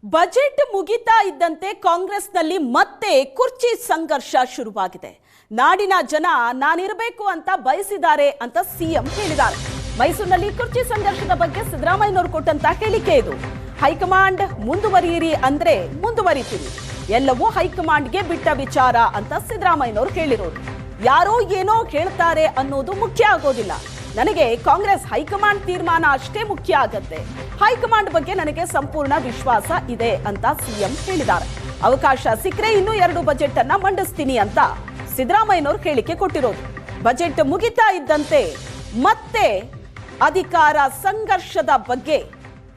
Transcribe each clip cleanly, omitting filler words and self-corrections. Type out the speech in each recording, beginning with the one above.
Budget ಮುಗಿತಾ ಇದ್ದಂತೆ ಕಾಂಗ್ರೆಸ್ನಲ್ಲಿ ಮತ್ತೆ ಕುರ್ಚಿ ಸಂಘರ್ಷ ಶುರುವಾಗಿದೆ. ನಾಡಿನ ಜನ ನಾನಿರಬೇಕು ಅಂತ ಬಯಸಿದ್ದಾರೆ ಅಂತ ಸಿಎಂ ಹೇಳಿದ್ದಾರೆ. ಮೈಸೂರಿನಲ್ಲಿ ಕುರ್ಚಿ ಸಂಘರ್ಷದ ಬಗ್ಗೆ ಸಿದ್ದರಾಮಯ್ಯನವರು ಕೊಟ್ಟಂತ ಹೇಳಿಕೆ ಇದು. ಹೈಕಮಾಂಡ್ ಮುಂದುವರಿಯಿರಿ ಅಂದ್ರೆ ಮುಂದುವರಿತೀವಿ, ಎಲ್ಲವೂ ಹೈಕಮಾಂಡ್ಗೆ ಬಿಟ್ಟ ವಿಚಾರ ಅಂತ ಸಿದ್ದರಾಮಯ್ಯನವರು ಹೇಳಿರೋರು. ಯಾರೋ ಏನೋ ಹೇಳ್ತಾರೆ ಅನ್ನೋದು ಮುಖ್ಯ ಆಗೋದಿಲ್ಲ, ನನಗೆ ಕಾಂಗ್ರೆಸ್ ಹೈಕಮಾಂಡ್ ತೀರ್ಮಾನ ಅಷ್ಟೇ ಮುಖ್ಯ ಆಗತ್ತೆ. ಹೈಕಮಾಂಡ್ ಬಗ್ಗೆ ನನಗೆ ಸಂಪೂರ್ಣ ವಿಶ್ವಾಸ ಇದೆ ಅಂತ ಸಿಎಂ ಹೇಳಿದ್ದಾರೆ. ಅವಕಾಶ ಸಿಕ್ಕರೆ ಇನ್ನೂ 2 ಬಜೆಟ್ ಅನ್ನ ಮಂಡಿಸ್ತೀನಿ ಅಂತ ಸಿದ್ದರಾಮಯ್ಯನವರು ಹೇಳಿಕೆ ಕೊಟ್ಟಿರೋದು. ಬಜೆಟ್ ಮುಗಿತಾ ಇದ್ದಂತೆ ಮತ್ತೆ ಅಧಿಕಾರ ಸಂಘರ್ಷದ ಬಗ್ಗೆ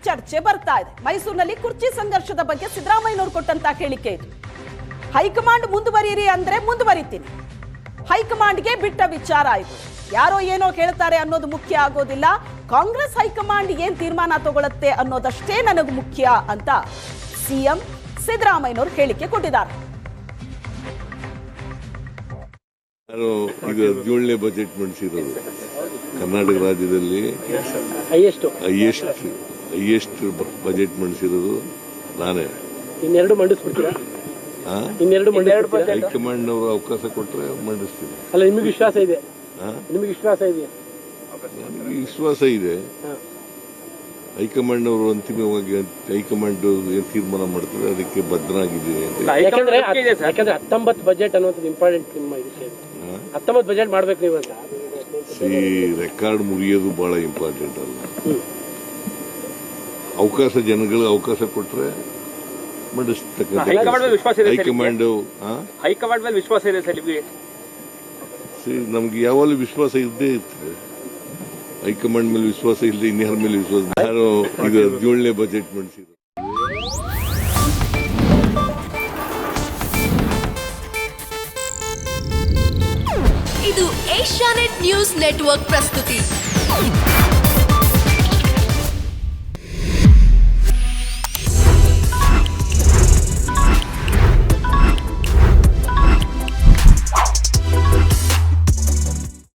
ಚರ್ಚೆ ಬರ್ತಾ ಇದೆ. ಮೈಸೂರಿನಲ್ಲಿ ಕುರ್ಚಿ ಸಂಘರ್ಷದ ಬಗ್ಗೆ ಸಿದ್ದರಾಮಯ್ಯನವರು ಕೊಟ್ಟಂತ ಹೇಳಿಕೆ ಇದು. ಹೈಕಮಾಂಡ್ ಮುಂದುವರಿಯಿರಿ ಅಂದ್ರೆ ಮುಂದುವರಿತೀನಿ, ಹೈಕಮಾಂಡ್ಗೆ ಬಿಟ್ಟ ವಿಚಾರ ಇದು. ಯಾರೋ ಏನೋ ಹೇಳ್ತಾರೆ ಅನ್ನೋದು ಮುಖ್ಯ ಆಗೋದಿಲ್ಲ, ಕಾಂಗ್ರೆಸ್ ಹೈಕಮಾಂಡ್ ಏನ್ ತೀರ್ಮಾನ ತಗೊಳುತ್ತೆ ಅನ್ನೋದಷ್ಟೇ ನನಗೆ ಮುಖ್ಯ ಅಂತ ಸಿಎಂ ಸಿದ್ದರಾಮಯ್ಯನವರು ಹೇಳಿಕೆ ಕೊಟ್ಟಿದ್ದಾರೆ. ಈಗ 17ನೇ ಬಜೆಟ್ ಮಂಡಿಸಿರೋದು ಕರ್ನಾಟಕ ರಾಜ್ಯದಲ್ಲಿ ಹೈಯೆಸ್ಟ್ ಬಜೆಟ್ ಮಂಡಿಸಿರೋದು ನಾನೇ. ಇನ್ನೆರಡು ಮಂಡಿಸ್ಬಿಡ್ತೀರಾ? ಹೈಕಮಾಂಡ್ ಅವರು ಅವಕಾಶ ಕೊಟ್ಟರೆ ಮಂಡಿಸ್ತೀನಿ. ಅಲ್ಲ, ನಿಮಗೆ ವಿಶ್ವಾಸ ಇದೆ? ನಿಮಗೆ ವಿಶ್ವಾಸ ಇದೆಯಾ? ನನಗೆ ವಿಶ್ವಾಸ ಇದೆ. ಹೈಕಮಾಂಡ್ ಅವರು ಅಂತಿಮವಾಗಿ ಹೈಕಮಾಂಡ್ ಏನ್ ತೀರ್ಮಾನ ಮಾಡ್ತಾರೆ ಅದಕ್ಕೆ ಬದ್ಧನಾಗಿದ್ದೀನಿ ಅಂತ. ಯಾಕಂದ್ರೆ 19 ಬಜೆಟ್ ಅನ್ನೋದು ಇಂಪಾರ್ಟೆಂಟ್. ನಿಮ್ಮ ವಿಷಯ 19 ಬಜೆಟ್ ಮಾಡ್ಬೇಕು ನೀವು ಅಂತ. ರೆಕಾರ್ಡ್ ಮುರಿಯೋದು ಬಹಳ ಇಂಪಾರ್ಟೆಂಟ್ ಅಲ್ಲ. ಅವಕಾಶ ಜನಗಳಿಗೆ ಅವಕಾಶ ಕೊಟ್ರೆ ಮಂಡಿಸ್ತಕ್ಕಂಥ ಹೈಕಮಾಂಡ್ ಮೇಲೆ ವಿಶ್ವಾಸ ಇದೆ ಸರ್ ನಿಮಗೆ? ನಮ್ಗೆ ಯಾವಾಗಲೂ ವಿಶ್ವಾಸ ಇದ್ದೇ ಇರ್ತದೆ. ಹೈಕಮಾಂಡ್ ಮೇಲೆ ವಿಶ್ವಾಸ ಇಲ್ಲದೆ ಇನ್ಯಾರ ಮೇಲೆ ವಿಶ್ವಾಸ? ನಾನು ಈಗ 17ನೇ ಬಜೆಟ್ ಮಂಡಿಸಿದ್ರು. ಇದು ಏಷ್ಯಾನೆಟ್ ನ್ಯೂಸ್ ನೆಟ್ವರ್ಕ್ ಪ್ರಸ್ತುತಿ.